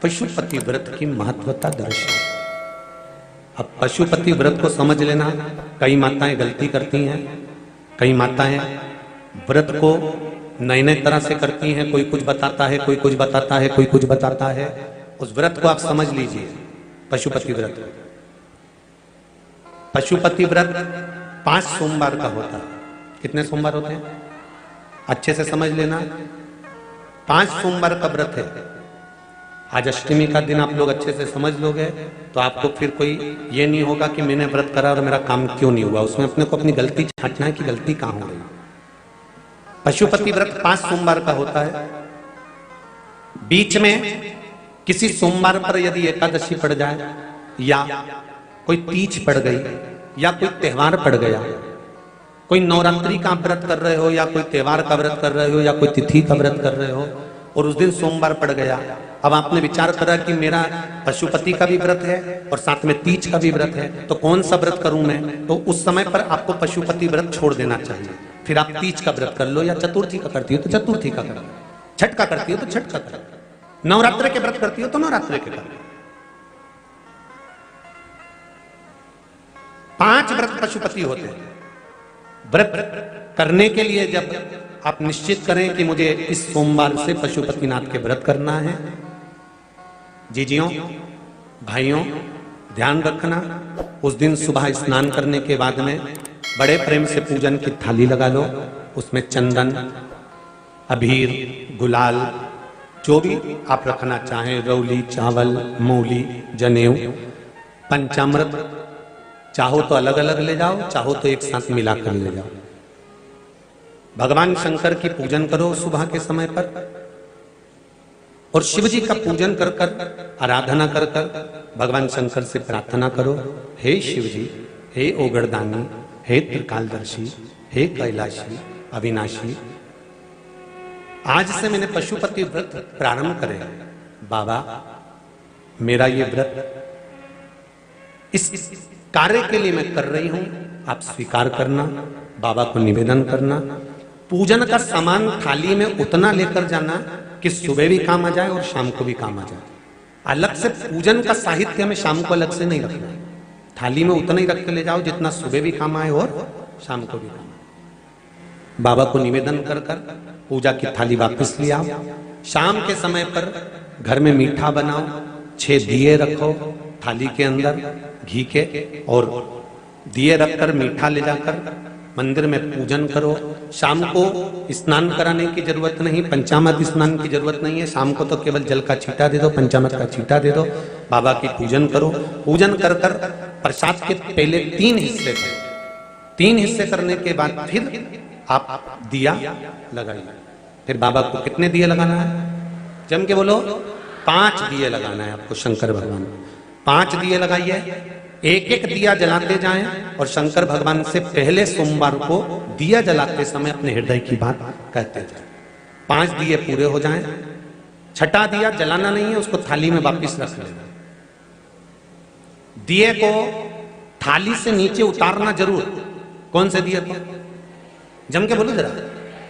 पशुपति व्रत की महत्वता दर्शाए। अब पशुपति व्रत को समझ लेना। कई माताएं गलती करती हैं, कई माताएं व्रत को नए नए तरह से करती हैं। कोई कुछ बताता है, कोई कुछ बताता है, कोई कुछ बताता है। उस व्रत को आप समझ लीजिए, पशुपति व्रत। पशुपति व्रत 5 सोमवार का होता है। कितने सोमवार होते हैं अच्छे से समझ लेना। 5 सोमवार का व्रत है। आज अष्टमी का दिन आप लोग अच्छे से समझ लोगे तो आपको फिर कोई ये नहीं होगा कि मैंने व्रत करा और मेरा काम क्यों नहीं हुआ। उसमें अपने को अपनी गलती छांटना है कि गलती कहां हो गई। पशुपति व्रत 5 सोमवार का होता है। बीच में किसी सोमवार पर यदि एकादशी पड़ जाए या कोई तीज पड़ गई या कोई त्योहार पड़ गया, कोई नवरात्रि का व्रत कर रहे हो या कोई त्योहार का व्रत कर रहे हो या कोई तिथि का व्रत कर रहे हो और उस दिन सोमवार पड़ गया, अब आपने विचार करा कि मेरा पशुपति का भी व्रत है और साथ में तीज का भी व्रत है, तो कौन सा व्रत करूं मैं। तो उस समय पर आपको पशुपति व्रत छोड़ देना चाहिए। फिर आप तीज का व्रत कर लो, या चतुर्थी का करती हो तो चतुर्थी का कर लो, छठ का करती हो तो छठ का कर लो, नवरात्र के व्रत करती हो तो नवरात्र के कर लो। 5 व्रत पशुपति होते हैं। व्रत करने के लिए जब आप निश्चित करें कि मुझे इस सोमवार से पशुपतिनाथ के व्रत करना है, जीजियों भाइयों ध्यान रखना, उस दिन सुबह स्नान करने के बाद में बड़े प्रेम से पूजन की थाली लगा लो। उसमें चंदन, अबीर, गुलाल, जो भी आप रखना चाहें, रौली, चावल, मूली, जनेऊ, पंचामृत, चाहो तो अलग अलग ले जाओ, चाहो तो एक साथ मिलाकर ले जाओ। भगवान शंकर की पूजन करो सुबह के समय पर और शिव जी का पूजन कर कर, आराधना कर कर भगवान शंकर से प्रार्थना करो, हे शिव जी, हे ओगरदानी, हे त्रिकालदर्शी, हे कैलाशी, अविनाशी, आज से मैंने पशुपति व्रत प्रारंभ करे। बाबा मेरा ये व्रत इस कार्य के लिए मैं कर रही हूं, आप स्वीकार करना। बाबा को निवेदन करना। पूजन का सामान थाली में उतना लेकर जाना कि सुबह भी काम आ जाए और शाम को भी काम आ जाए। अलग से पूजन का साहित्य हमें शाम को अलग से नहीं रखना। थाली में उतना ही रख के ले जाओ जितना सुबह भी काम आए और शाम को भी काम आए। बाबा को निवेदन कर कर पूजा की थाली वापस ले आओ। शाम के समय पर घर में मीठा बनाओ, 6 दिए रखो थाली के अंदर घी के, और दिए रखकर मीठा ले जाकर मंदिर में पूजन करो। शाम को स्नान कराने की जरूरत नहीं, पंचामृत स्नान की जरूरत नहीं है। शाम को तो केवल जल का छींटा दे दो, पंचामृत का छींटा दे दो, बाबा की पूजन करो। पूजन कर कर प्रसाद के पहले 3 हिस्से करो। 3 हिस्से करने के बाद फिर आप दिया लगाइए। फिर बाबा को कितने दिए लगाना है? जम के बोलो, 5 दिए लगाना है आपको शंकर भगवान को। 5 दिए लगाइए, एक एक दिया जलाते जाएं और शंकर भगवान से पहले सोमवार को दिया जलाते समय अपने हृदय की बात कहते जाएं। 5 दिए पूरे हो जाएं। छठा दिया जलाना नहीं है, उसको थाली में वापस रख लेना। दिए को थाली से नीचे उतारना जरूर। कौन से दिए को? जम के बोलो जरा।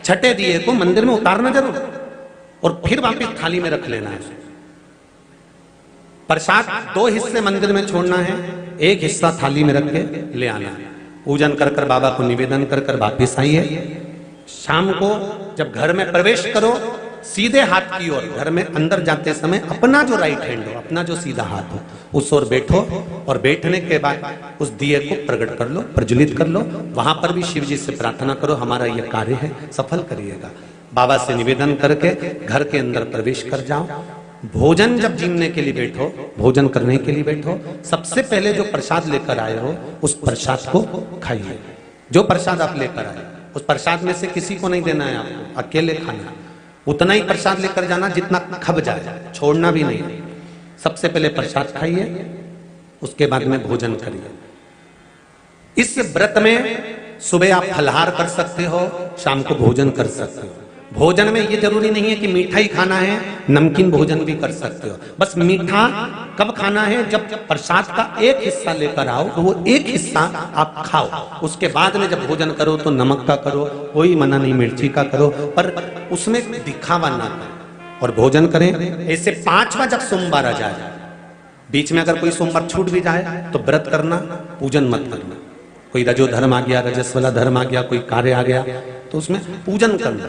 छठे दिए को मंदिर में उतारना जरूर और फिर वापस थाली में रख लेना है। प्रसाद 2 हिस्से मंदिर में छोड़ना है, 1 हिस्सा थाली में रख के ले आना है। पूजन कर कर बाबा को निवेदन कर कर वापिस आइए। शाम को जब घर में प्रवेश करो, सीधे हाथ की ओर, घर में अंदर जाते समय अपना जो राइट हैंड हो, अपना जो सीधा हाथ हो, उस ओर बैठो और बैठने के बाद उस दिए को प्रकट कर लो, प्रज्वलित कर लो। वहां पर भी शिव जी से प्रार्थना करो, हमारा यह कार्य है, सफल करिएगा। बाबा से निवेदन करके घर के अंदर प्रवेश कर जाओ। भोजन जब जीमने के लिए बैठो, भोजन करने के लिए बैठो, सबसे पहले जो प्रसाद लेकर आए हो उस प्रसाद को खाइए। जो प्रसाद आप लेकर आए उस प्रसाद में से किसी को नहीं देना है आपको, अकेले खाना। उतना ही प्रसाद लेकर जाना जितना खब जाए, छोड़ना भी नहीं। सबसे पहले प्रसाद खाइए, उसके बाद में भोजन करिए। इस व्रत में सुबह आप फलहार कर सकते हो, शाम को भोजन कर सकते हो। भोजन में ये जरूरी नहीं है कि मीठा ही खाना है, नमकीन भोजन भी कर सकते हो। बस मीठा कब खाना है? जब प्रसाद का 1 हिस्सा लेकर आओ तो वो 1 हिस्सा आप खाओ। उसके बाद में जब भोजन करो तो नमक का करो, कोई मना नहीं, मिर्ची का करो, पर उसमें दिखावा ना करो। और भोजन करें। ऐसे 5वां जब सोमवार आ जाए, बीच में अगर कोई सोमवार छूट भी जाए तो व्रत करना, पूजन मत करना। कोई रजो धर्म आ गया, रजस वाला धर्म आ गया, कोई कार्य आ गया तो उसमें पूजन करना,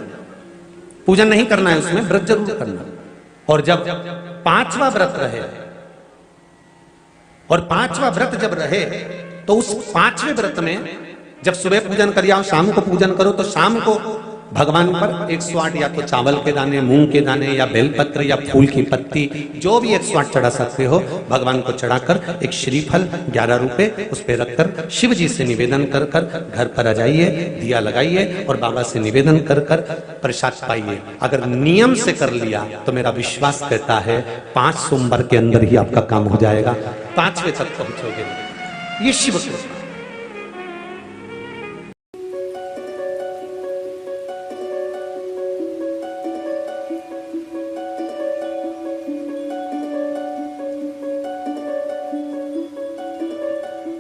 पूजन नहीं करना है, उसमें व्रत जरूर करना। और जब 5वां व्रत रहे, और 5वां व्रत जब रहे तो उस 5वें व्रत में जब सुबह पूजन कर आओ, शाम को पूजन करो, तो शाम को भगवान पर 108 या तो चावल के दाने, मूंग के दाने, या बेलपत्र, या फूल की पत्ती, जो भी 108 चढ़ा सकते हो भगवान को चढ़ाकर एक श्रीफल 11 रुपए उस पर रखकर शिव जी से निवेदन कर कर घर पर आ जाइए, दिया लगाइए और बाबा से निवेदन कर कर प्रसाद पाइए। अगर नियम से कर लिया तो मेरा विश्वास कहता है 5 सोमवार के अंदर ही आपका काम हो जाएगा, 5वें तक पहुंचोगे। ये शिव कृपा।